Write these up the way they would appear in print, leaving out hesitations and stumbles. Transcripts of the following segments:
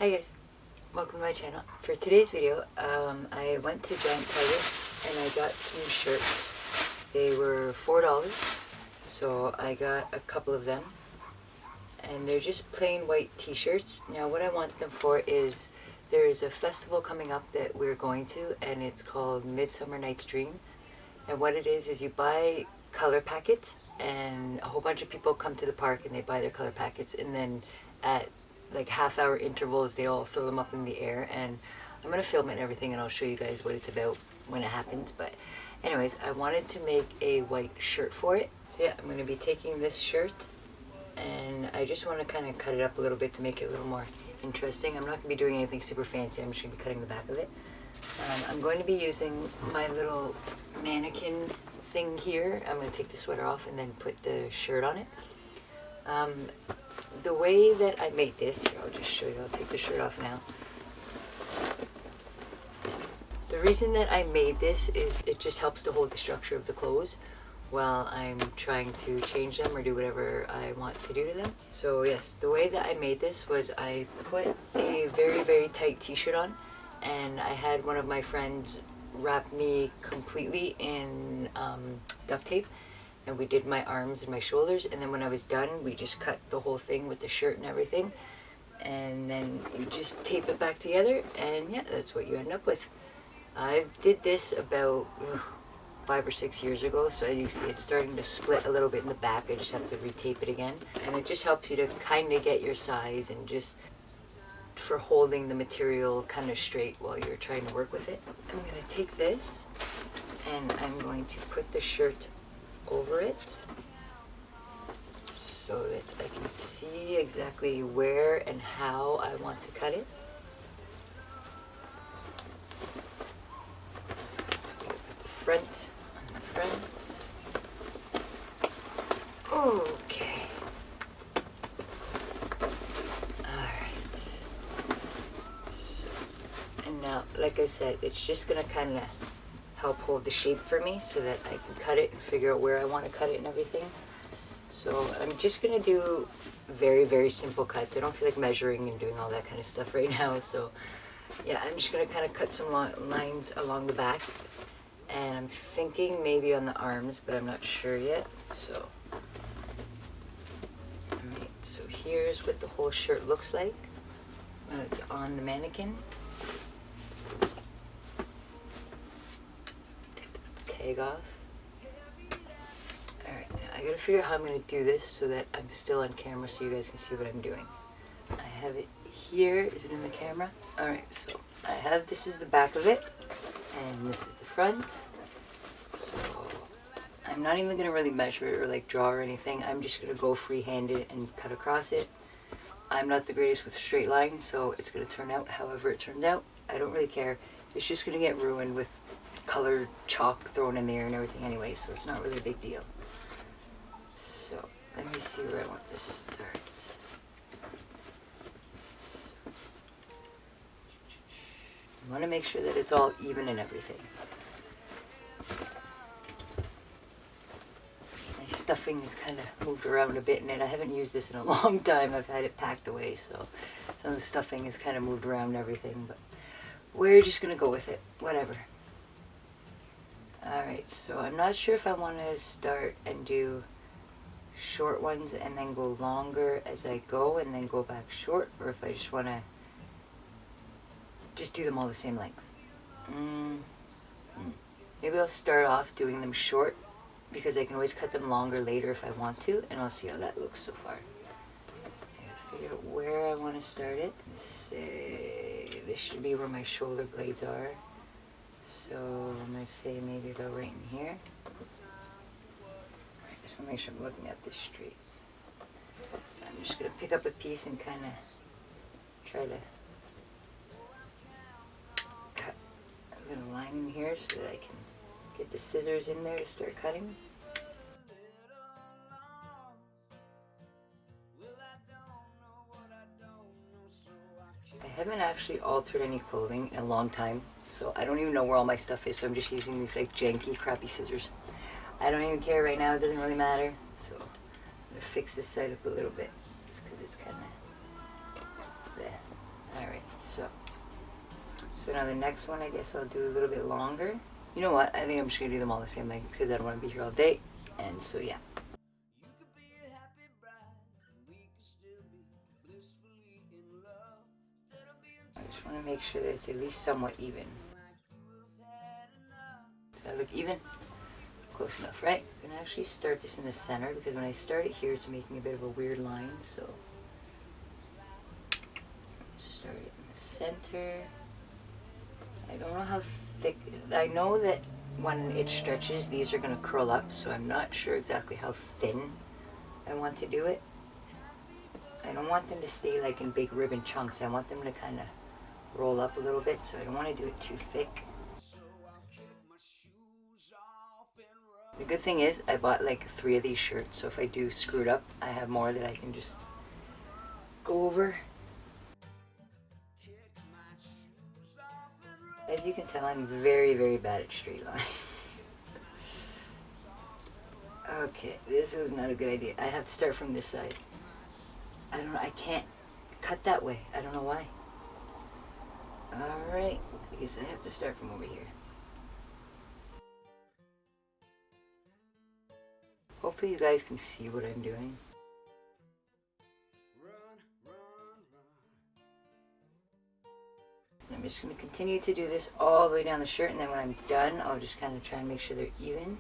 Hi guys, welcome to my channel. For today's video, I went to Giant Target and I got some shirts. They were $4, so I got a couple of them. And they're just plain white t-shirts. Now what I want them for is, there is a festival coming up that we're going to, and it's called Midsummer's Dream. And what it is you buy color packets, and a whole bunch of people come to the park and they buy their color packets, and then at like half-hour intervals they all throw them up in the air, and I'm gonna film it and everything, and I'll show you guys what it's about when it happens. But anyways, I wanted to make a white shirt for it. So yeah, I'm gonna be taking this shirt and I just want to kind of cut it up a little bit to make it a little more interesting. I'm not going to be doing anything super fancy. I'm just going to be cutting the back of it. I'm going to be using my little mannequin thing here. I'm going to take the sweater off and then put the shirt on it. The way that I made this, here, I'll just show you. I'll take the shirt off now. The reason that I made this is it just helps to hold the structure of the clothes while I'm trying to change them or do whatever I want to do to them. So yes, the way that I made this was I put a very tight t-shirt on, and I had one of my friends wrap me completely in duct tape, and we did my arms and my shoulders, and then when I was done we just cut the whole thing with the shirt and everything, and then you just tape it back together, and yeah, that's what you end up with. I did this about 5 or 6 years ago, so as you see it's starting to split a little bit in the back. I just have to retape it again, and it just helps you to kind of get your size and just for holding the material kind of straight while you're trying to work with it. I'm going to take this and I'm going to put the shirt over it so that I can see exactly where and how I want to cut it. Front. Okay. Alright. So, and now, like I said, it's just going to kind of help hold the shape for me so that I can cut it and figure out where I want to cut it and everything. So I'm just going to do very simple cuts. I don't feel like measuring and doing all that kind of stuff right now. So yeah, I'm just going to kind of cut some lines along the back. And I'm thinking maybe on the arms, but I'm not sure yet. So, alright, so here's what the whole shirt looks like when it's on the mannequin. Tag off. Alright, now I gotta figure out how I'm gonna do this so that I'm still on camera so you guys can see what I'm doing. I have it here. Is it in the camera? Alright, so I have, this is the back of it, and this is the front. So I'm not even going to really measure it or like draw or anything. I'm just going to go free-handed and cut across it. I'm not the greatest with straight lines, so it's going to turn out however it turns out. I don't really care. It's just going to get ruined with colored chalk thrown in there and everything anyway, so it's not really a big deal. So let me see where I want to start. I want to make sure that it's all even and everything. My stuffing is kind of moved around a bit in it. I haven't used this in a long time. I've had it packed away, so some of the stuffing is kind of moved around and everything, but we're just going to go with it. Whatever. Alright, so I'm not sure if I want to start and do short ones and then go longer as I go and then go back short, or if I just want to just do them all the same length. Maybe I'll start off doing them short because I can always cut them longer later if I want to, and I'll see how that looks so far. I gotta figure out where I want to start it. Let's say this should be where my shoulder blades are. So I'm going to say maybe about right in here. I just want to make sure I'm looking at this straight. So I'm just going to pick up a piece and kind of try to cut a little line in here so that I can get the scissors in there to start cutting. I haven't actually altered any clothing in a long time, so I don't even know where all my stuff is, so I'm just using these like janky, crappy scissors. I don't even care right now, it doesn't really matter. So I'm going to fix this side up a little bit, just because it's kind of there. Alright. So now the next one, I guess I'll do a little bit longer. You know what? I think I'm just gonna do them all the same length because I don't want to be here all day. And so yeah. I just want to make sure that it's at least somewhat even. Does that look even? Close enough, right? I'm gonna actually start this in the center because when I start it here, it's making a bit of a weird line. So start it in the center. I don't know how thick. I know that when it stretches, these are gonna curl up. So I'm not sure exactly how thin I want to do it. I don't want them to stay like in big ribbon chunks. I want them to kind of roll up a little bit. So I don't want to do it too thick. The good thing is I bought like 3 of these shirts, so if I do screw it up, I have more that I can just go over. As you can tell, I'm very, very bad at straight lines. Okay, this was not a good idea. I have to start from this side. I don't know, I can't cut that way. I don't know why. Alright, I guess I have to start from over here. Hopefully you guys can see what I'm doing. I'm just going to continue to do this all the way down the shirt, and then when I'm done, I'll just kind of try and make sure they're even.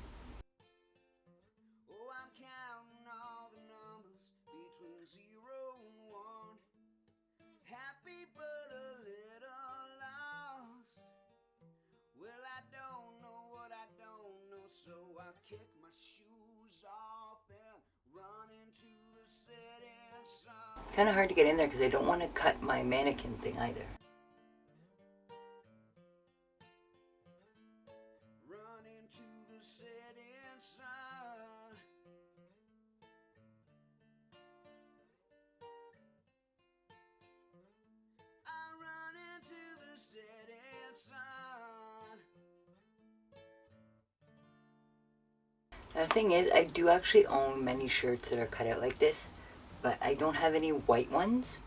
So I kick my shoes off and run into the setting sun. It's kind of hard to get in there because I don't want to cut my mannequin thing either. Run into the setting sun. I run into the setting sun. The thing is, I do actually own many shirts that are cut out like this, but I don't have any white ones.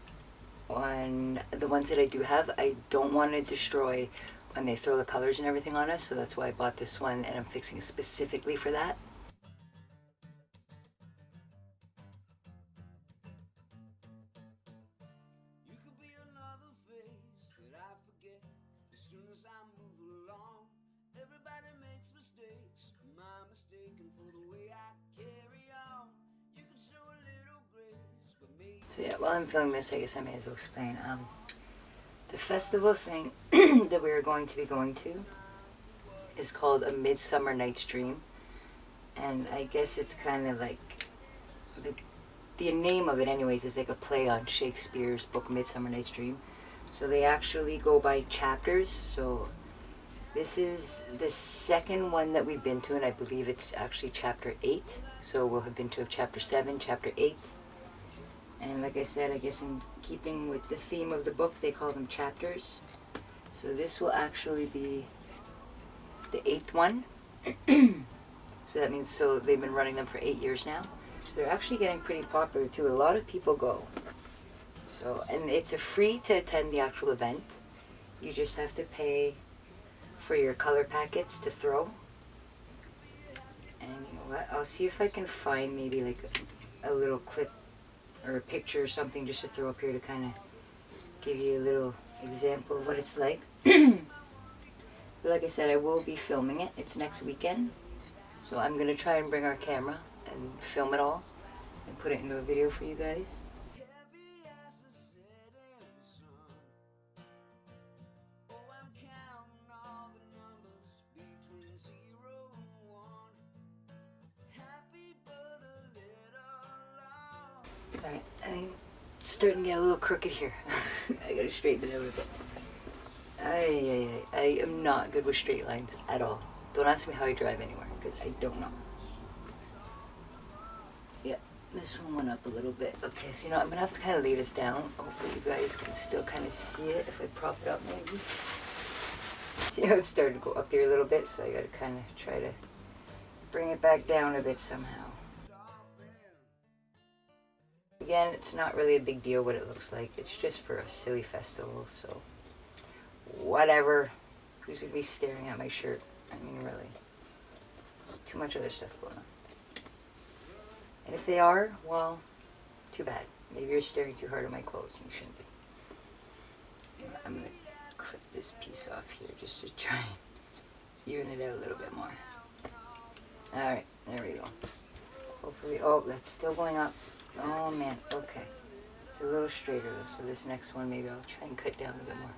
And the ones that I do have, I don't want to destroy when they throw the colors and everything on us, so that's why I bought this one, and I'm fixing it specifically for that. You could be another face that I forget as soon as I move along. Everybody makes mistakes. Am I mistaken for the way I carry on? You can show a little grace, but maybe. So yeah, while I'm filming this, I guess I may as well explain. The festival thing that we are going to be going to is called A Midsummers Dream, and I guess it's kind of like the name of it, anyways, is like a play on Shakespeare's book Midsummer Night's Dream. So they actually go by chapters. So this is the second one that we've been to, and I believe it's actually chapter 8. So we'll have been to chapter 7, chapter 8. And like I said, I guess in keeping with the theme of the book, they call them chapters. So this will actually be the 8th one. So that means, so they've been running them for 8 years now. So they're actually getting pretty popular too. A lot of people go. So, and it's a free to attend the actual event. You just have to pay for your color packets to throw. And you know what, I'll see if I can find maybe like a little clip or a picture or something just to throw up here to kind of give you a little example of what it's like. But like I said, I will be filming it. It's next weekend. So I'm going to try and bring our camera and film it all and put it into a video for you guys. Alright, I'm starting to get a little crooked here. I gotta straighten it out a bit. I am not good with straight lines at all. Don't ask me how I drive anywhere, because I don't know. Yep, this one went up a little bit. Okay, so you know, I'm gonna have to kind of lay this down. Hopefully you guys can still kind of see it if I prop it up maybe. You know, it started to go up here a little bit, so I gotta kind of try to bring it back down a bit somehow. Again, it's not really a big deal what it looks like. It's just for a silly festival, so whatever. Who's gonna be staring at my shirt? I mean, really. Too much other stuff going on. And if they are, well, too bad. Maybe you're staring too hard at my clothes and you shouldn't be. I'm gonna clip this piece off here just to try and even it out a little bit more. Alright, there we go. Hopefully, oh, that's still going up. Oh man, okay. It's a little straighter though, so this next one maybe I'll try and cut down a bit more.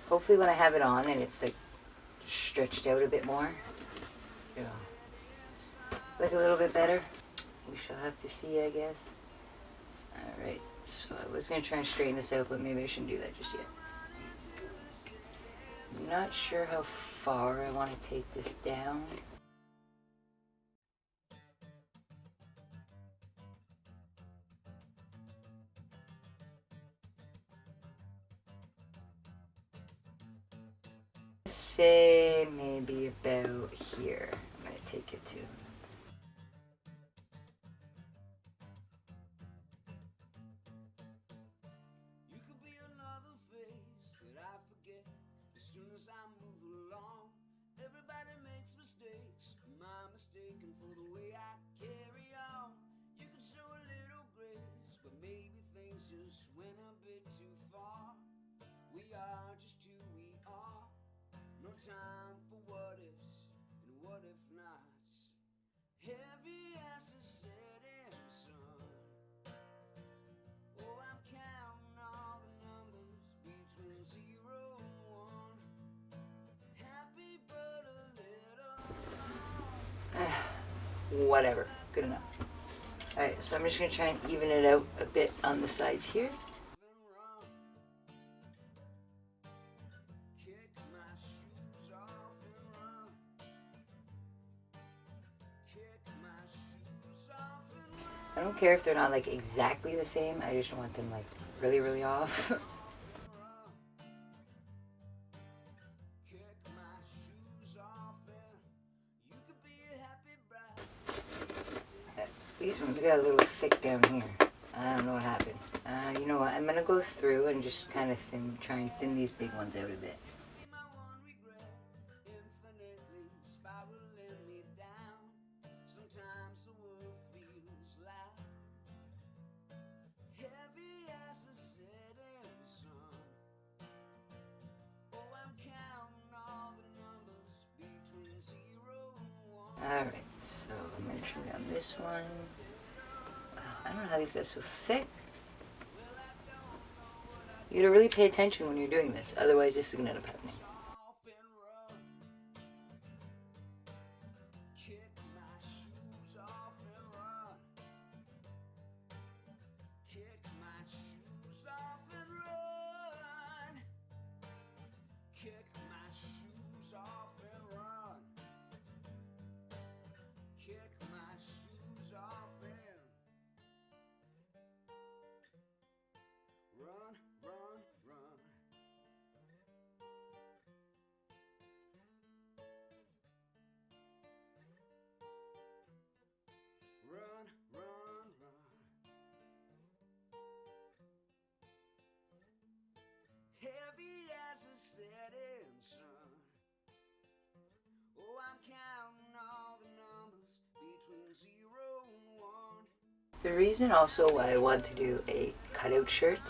Hopefully when I have it on and it's like stretched out a bit more, it'll look a little bit better. We shall have to see, I guess. Alright, so I was going to try and straighten this out, but maybe I shouldn't do that just yet. I'm not sure how far I want to take this down. Say maybe about here. I'm going to take it to. You could be another face that I forget as soon as I move along. Everybody makes mistakes. Am I mistaken for the way I carry on? You could show a little grace, but maybe things just went a bit too far. We are just who we are. No time for what ifs and what if nots. Heavy as a setting sun. Oh, I'm counting all the numbers between 0 and 1. Happy but a little whatever, good enough. Alright, so I'm just going to try and even it out a bit on the sides here. I don't care if they're not like exactly the same, I just want them like really, really off. These ones got a little thick down here. I don't know what happened. You know what, I'm going to go through and just kind of try and thin these big ones out a bit. Alright, so I'm going to trim down this one. I don't know how these got so thick. You gotta really pay attention when you're doing this, otherwise this is going to end up happening. Heavy as a setting sun. Oh, I'm counting all the numbers between 0 and 1. The reason also why I want to do a cutout shirt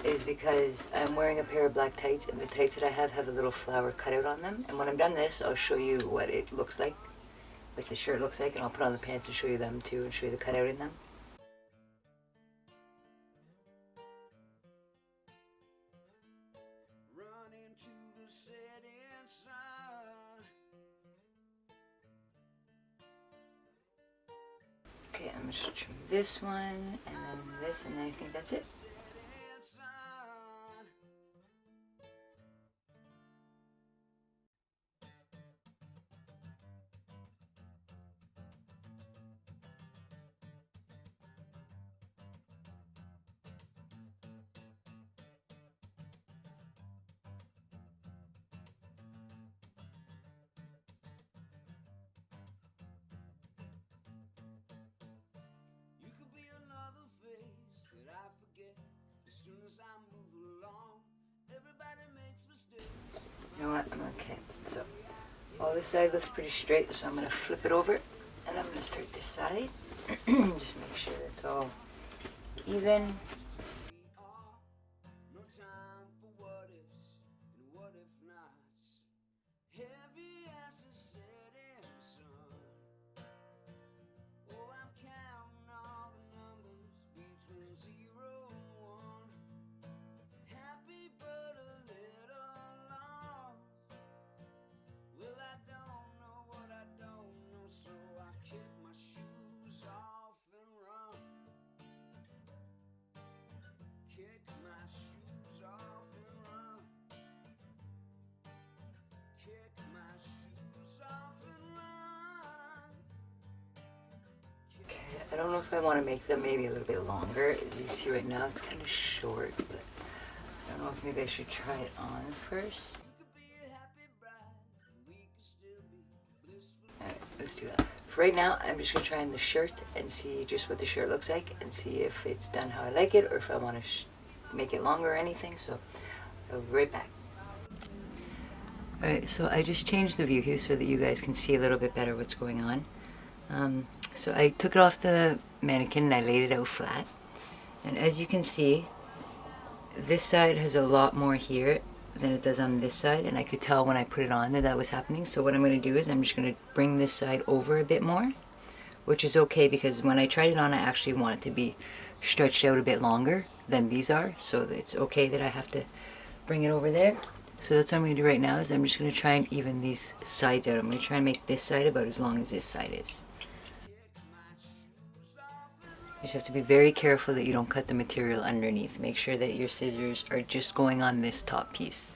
is because I'm wearing a pair of black tights, and the tights that I have a little flower cutout on them. And when I'm done this, I'll show you what it looks like the shirt looks like, and I'll put on the pants and show you them too, and show you the cutout in them. Okay, I'm just trim this one, and then this, and I think that's it. All this side looks pretty straight, so I'm going to flip it over and I'm going to start this side. Just make sure it's all even. I don't know if I want to make them maybe a little bit longer. As you see right now, it's kind of short, but I don't know if maybe I should try it on first. Alright, let's do that. For right now, I'm just going to try on the shirt and see just what the shirt looks like and see if it's done how I like it or if I want to make it longer or anything. So I'll be right back. Alright, so I just changed the view here so that you guys can see a little bit better what's going on. So I took it off the mannequin and I laid it out flat. And as you can see, this side has a lot more here than it does on this side. And I could tell when I put it on that that was happening. So what I'm going to do is I'm just going to bring this side over a bit more. Which is okay because when I tried it on, I actually want it to be stretched out a bit longer than these are. So it's okay that I have to bring it over there. So that's what I'm going to do right now is I'm just going to try and even these sides out. I'm going to try and make this side about as long as this side is. You just have to be very careful that you don't cut the material underneath. Make sure that your scissors are just going on this top piece.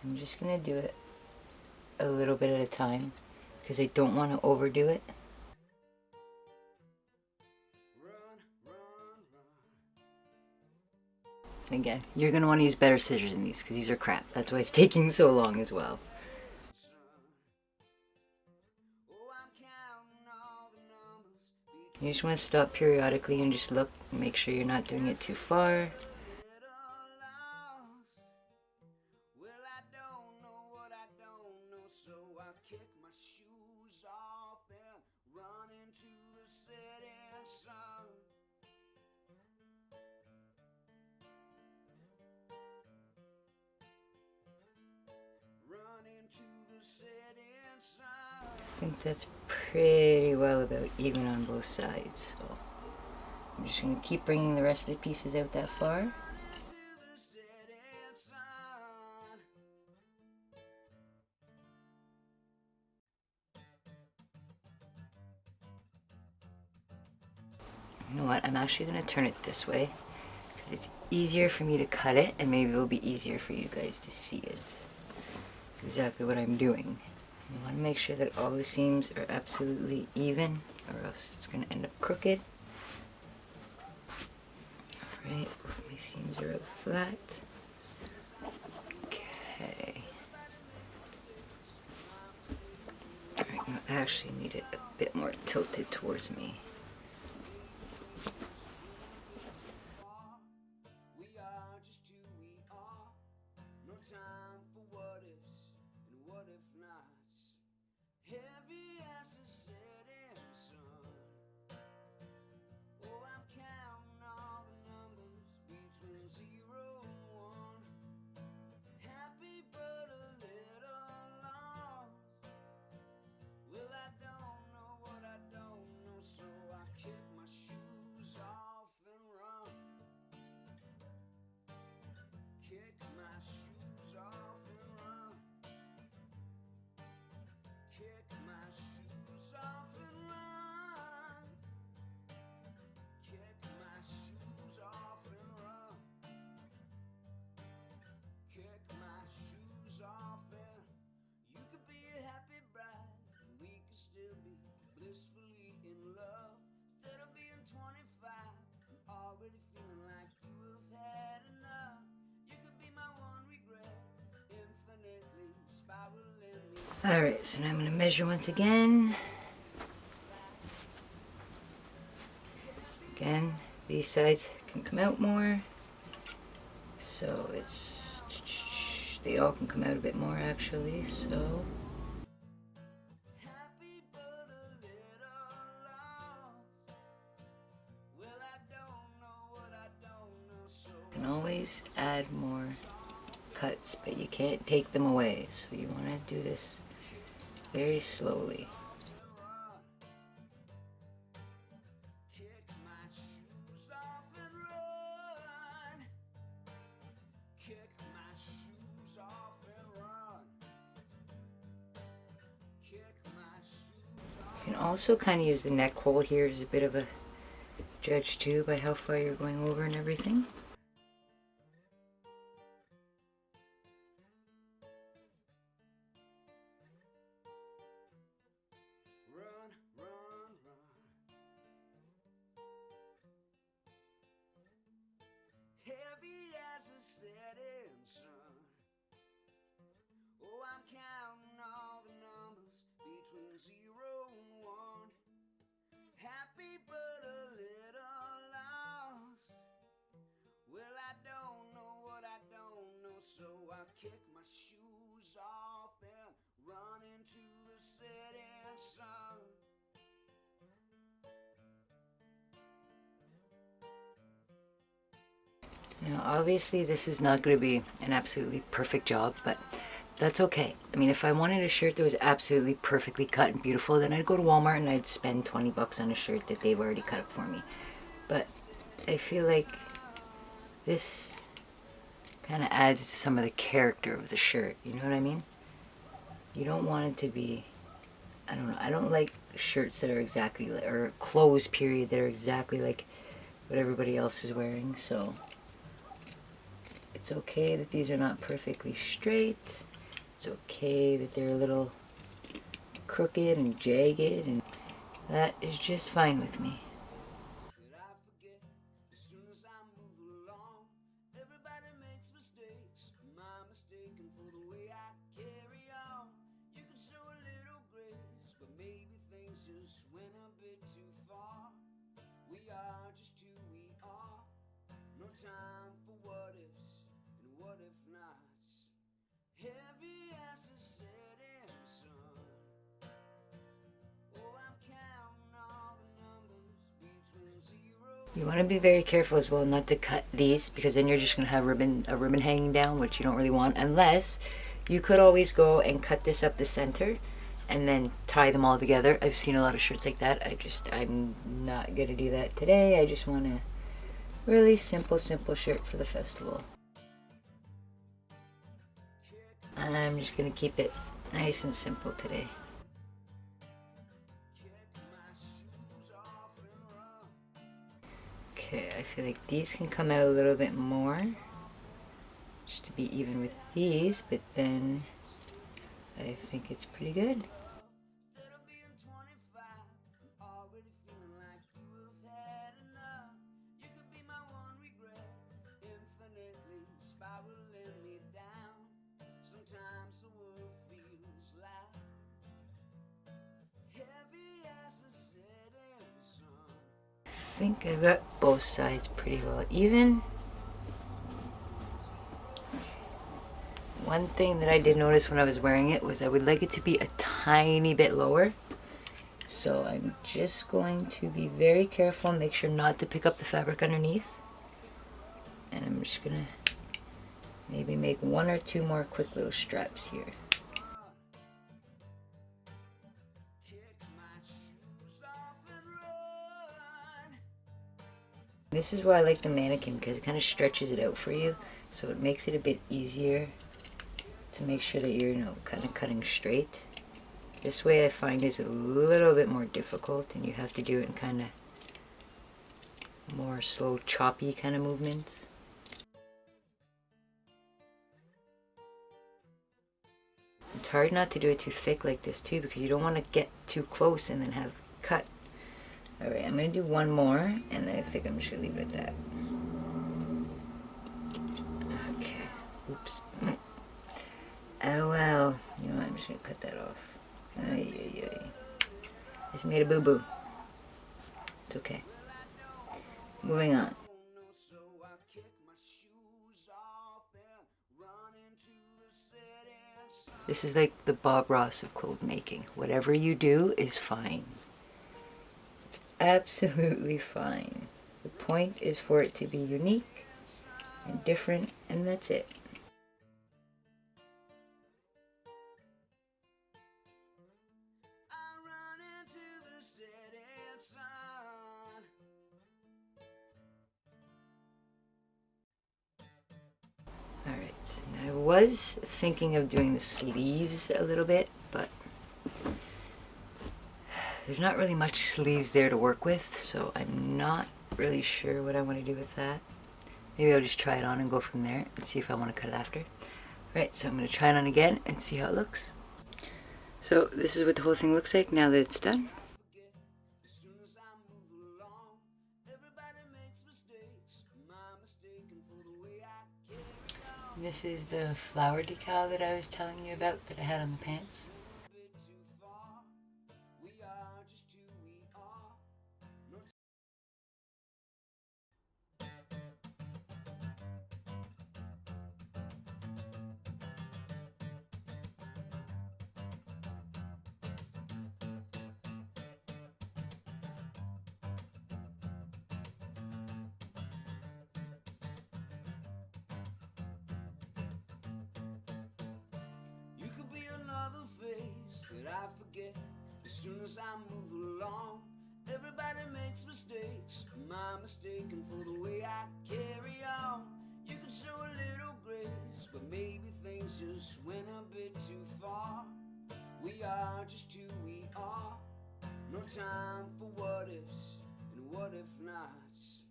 I'm just going to do it a little bit at a time because I don't want to overdo it. And again, you're going to want to use better scissors than these because these are crap. That's why it's taking so long as well. You just want to stop periodically and just look and make sure you're not doing it too far. I think that's pretty well about even on both sides. So I'm just going to keep bringing the rest of the pieces out that far. You know what? I'm actually going to turn it this way because it's easier for me to cut it and maybe it'll be easier for you guys to see it. Exactly what I'm doing. You want to make sure that all the seams are absolutely even or else it's going to end up crooked. Alright, both my seams are out flat. Okay. Alright, I actually need it a bit more tilted towards me. Alright, so now I'm going to measure once again. Again, these sides can come out more, so they all can come out a bit more actually, so you can always add more cuts, but you can't take them away, so you want to do this very slowly. You can also kind of use the neck hole here as a bit of a judge too, by how far you're going over and everything. Heavy as a setting sun. Oh, I'm counting all the numbers between 0 and 1. Happy but a little lost. Well, I don't know what I don't know, so I kick my shoes off and run into the setting sun. Now obviously this is not going to be an absolutely perfect job, but that's okay. I mean, if I wanted a shirt that was absolutely perfectly cut and beautiful, then I'd go to Walmart and I'd spend 20 bucks on a shirt that they've already cut up for me. But I feel like this kind of adds to some of the character of the shirt, you know what I mean? You don't want it to be, I don't know, I don't like shirts that are exactly, or clothes period, that are exactly like what everybody else is wearing, so it's okay that these are not perfectly straight. It's okay that they're a little crooked and jagged, and that is just fine with me. Time for what ifs and what if nots. Heavy as a setting sun. Oh, I'm counting all the numbers between 0. You want to be very careful as well not to cut these, because then you're just going to have a ribbon hanging down, which you don't really want, unless you could always go and cut this up the center and then tie them all together. I've seen a lot of shirts like that. I'm not going to do that today. I just want to really simple shirt for the festival. I'm just gonna keep it nice and simple today. Okay, I feel like these can come out a little bit more, just to be even with these, but then I think it's pretty good. I think I got both sides pretty well even. One thing that I did notice when I was wearing it was I would like it to be a tiny bit lower. So I'm just going to be very careful and make sure not to pick up the fabric underneath. And I'm just gonna maybe make 1 or 2 more quick little straps here. This is why I like the mannequin, because it kind of stretches it out for you, so it makes it a bit easier to make sure that you're, kind of cutting straight. This way I find is a little bit more difficult, and you have to do it in kind of more slow, choppy kind of movements. It's hard not to do it too thick like this too, because you don't want to get too close and then have cut. Alright, I'm going to do one more, and then I think I'm just going to leave it at that. Okay. Oops. Oh well. You know what, I'm just going to cut that off. I just made a boo-boo. It's okay. moving on. So I kick my shoes off and run into the setting sun. This is like the Bob Ross of clothes making. Whatever you do is fine. It's absolutely fine. The point is for it to be unique and different, and that's it. I run into the setting sun. Alright, I was thinking of doing the sleeves a little bit, but there's not really much sleeves there to work with, so I'm not really sure what I want to do with that. Maybe I'll just try it on and go from there and see if I want to cut it after. Right, so I'm going to try it on again and see how it looks. So this is what the whole thing looks like now that it's done. As soon as I move along, everybody makes mistakes. My mistaken for the way I carry on. This is the flower decal that I was telling you about that I had on the pants. A bit too far. We are just who we are. No You could be another face that I forget. As soon as I move along, everybody makes mistakes. My mistaken for the way I carry on. You could show a little grace, but maybe things just went a bit too far. We are just who we are. No time for what ifs and what if nots.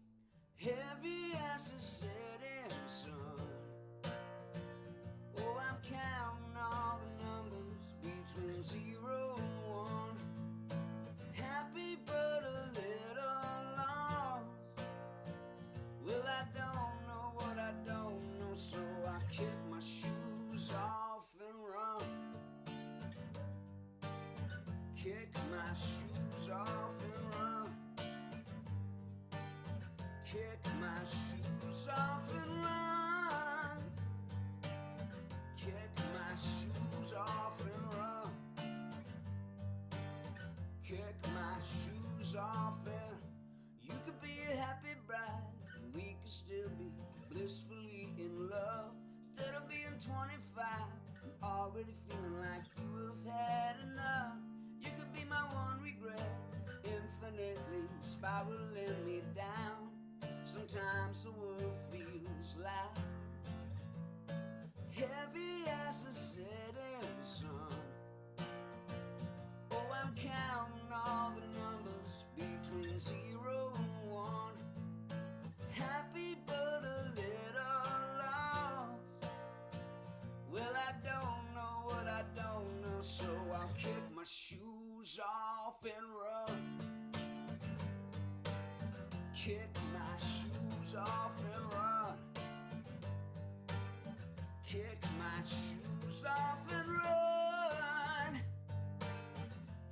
Heavy as a setting sun. Oh, I'm counting all the numbers between 0 and 1. Happy but a little lost. Well, I don't know what I don't know, so I kick my shoes off and run. Kick my shoes off and run. Kick my shoes off and run. Kick my shoes off and run. Kick my shoes off and you could be a happy bride and we could still be blissfully in love. Instead of being 25 and already feeling like you have had enough. You could be my one regret, infinitely spiraling me down. Sometimes the world feels loud, heavy as a setting sun. Oh, I'm counting all the numbers between 0 and 1. Happy but a little lost. Well, I don't know what I don't know, so I'll kick my shoes off and run. Kick my shoes off and run. Kick my shoes off and run.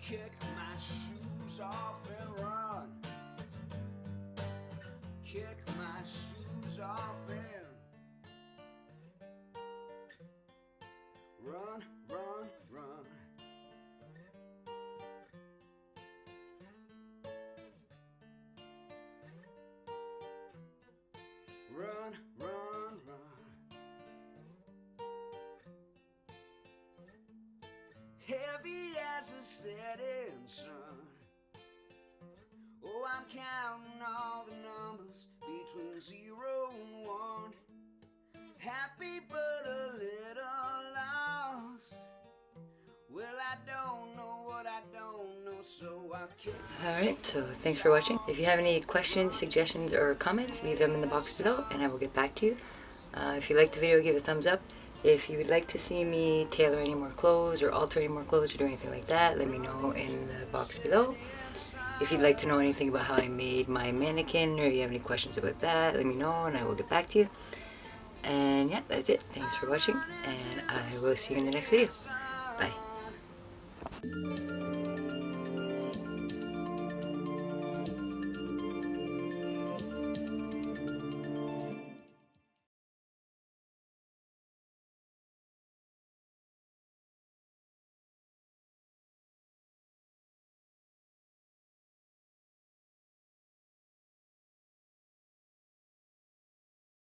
Kick my shoes off and run. Kick my shoes off and run, run, run. Run, run, run. Heavy as a setting sun. Oh, I'm counting all the numbers between 0 and 1. Happy but a little lost. Well, I don't know what I don't know, so I can't. Alright, so thanks for watching. If you have any questions, suggestions, or comments, leave them in the box below and I will get back to you. If you liked the video, give it a thumbs up. If you would like to see me tailor any more clothes or alter any more clothes or do anything like that, let me know in the box below. If you'd like to know anything about how I made my mannequin or you have any questions about that, let me know and I will get back to you. And yeah, that's it. Thanks for watching and I will see you in the next video. Bye.